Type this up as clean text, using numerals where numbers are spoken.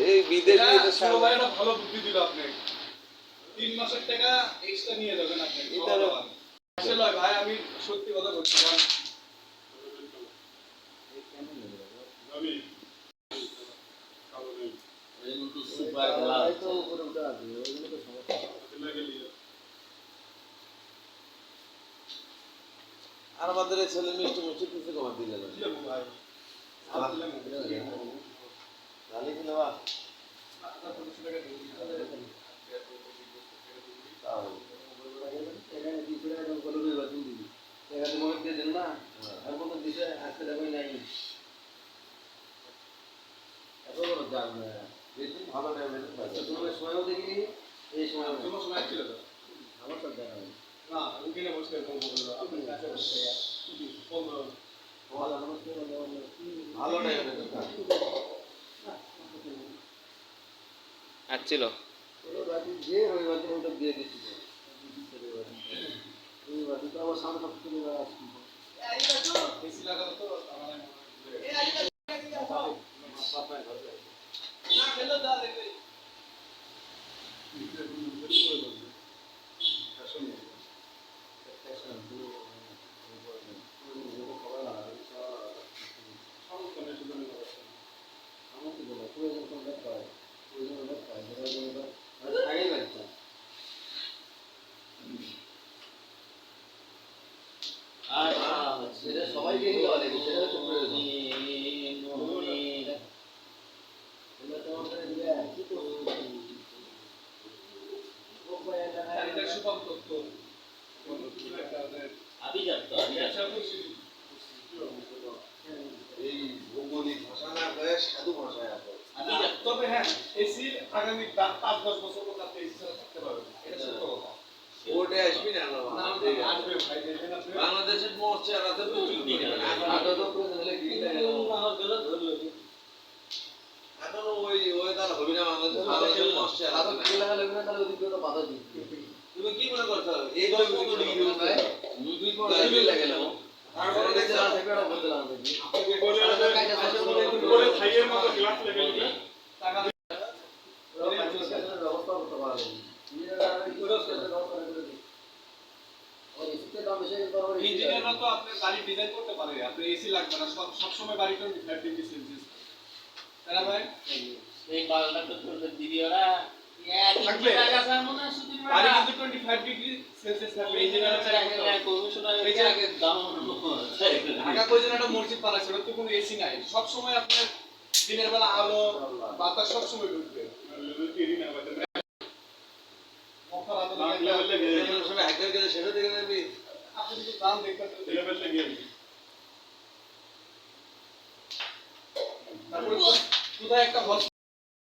এই বিদেশে ভালো বুদ্ধি দিল আপনি 3 মাসের টাকা এক্সট্রা নিয়ে যাবেন আপনি আসলে ভাই আমি সত্যি কথা বলছি আমি আর আমাদের ছেলে মিষ্টি মিষ্টি কিছু কমা দিলে না ভালো সময়ও দেখিনি এই সময় সময় ছিল তো আমার তো দেখা না ওখানে বসে আপনার কাছে বসে ভালো আসছিল যে রবিবার দিন ওটা দিয়ে দিচ্ছিল রবিবার দিন তো আবার সামনে সপ্তাহে রবিবার আসছিল বেশি লাগালো তো আমার না খেলো দা দেখবে সেটা সবাইকে দেওয়া লাগে সেটা হচ্ছে প্রয়োজন এই ভৌগোলিক ভাষা না হয়ে সাধু ভাষায় আসে তবে হ্যাঁ এসি আগামী 5-10 বছর পর্যন্ত এসি ছাড়া থাকতে পারবে এটা সত্য কথা ওটা আসবি না আসবে ভাই দেখেন আপনি বাংলাদেশের মোর্চা রাতে প্রচুর আটা তো প্রয়োজন হলে কি এখন ওই তার হবে না বাংলাদেশের মোর্চা রাতে কি লাগালে না তার অধিকতা বাধা দিই তুমি কি মনে করছো এই গল্প কত ডিগ্রি হয় 2 লাগে না তারপরে দেখতে আছে বেড়া বলতে লাগবে আপনি বলে থাইয়ের মতো গ্লাস লেভেল টাকা ব্যবস্থা করতে পারবে ইঞ্জিনিয়াররা তো আপনার গাড়ি ডিজাইন করতে পারে আপনি এসি লাগবে না সব সময় বাড়ি 25 ডিগ্রি সেলসিয়াস তারা ভাই এই বালটা তো দিবি ওরা থাকবে বাড়ি কিন্তু 25 ডিগ্রি সেলসিয়াস থাকবে ইঞ্জিনিয়াররা চাই এই যে আগে ঢাকা কই যেন একটা মসজিদ বানাইছে ওটা তো কোনো এসি নাই সব সময় আপনার দিনের বেলা আলো বাতাস সব সময় ঢুকবে সেটা দেখে যাবি আপনি যদি দাম দেখতে লেভেলটা গিয়ে তারপরে কোথায় একটা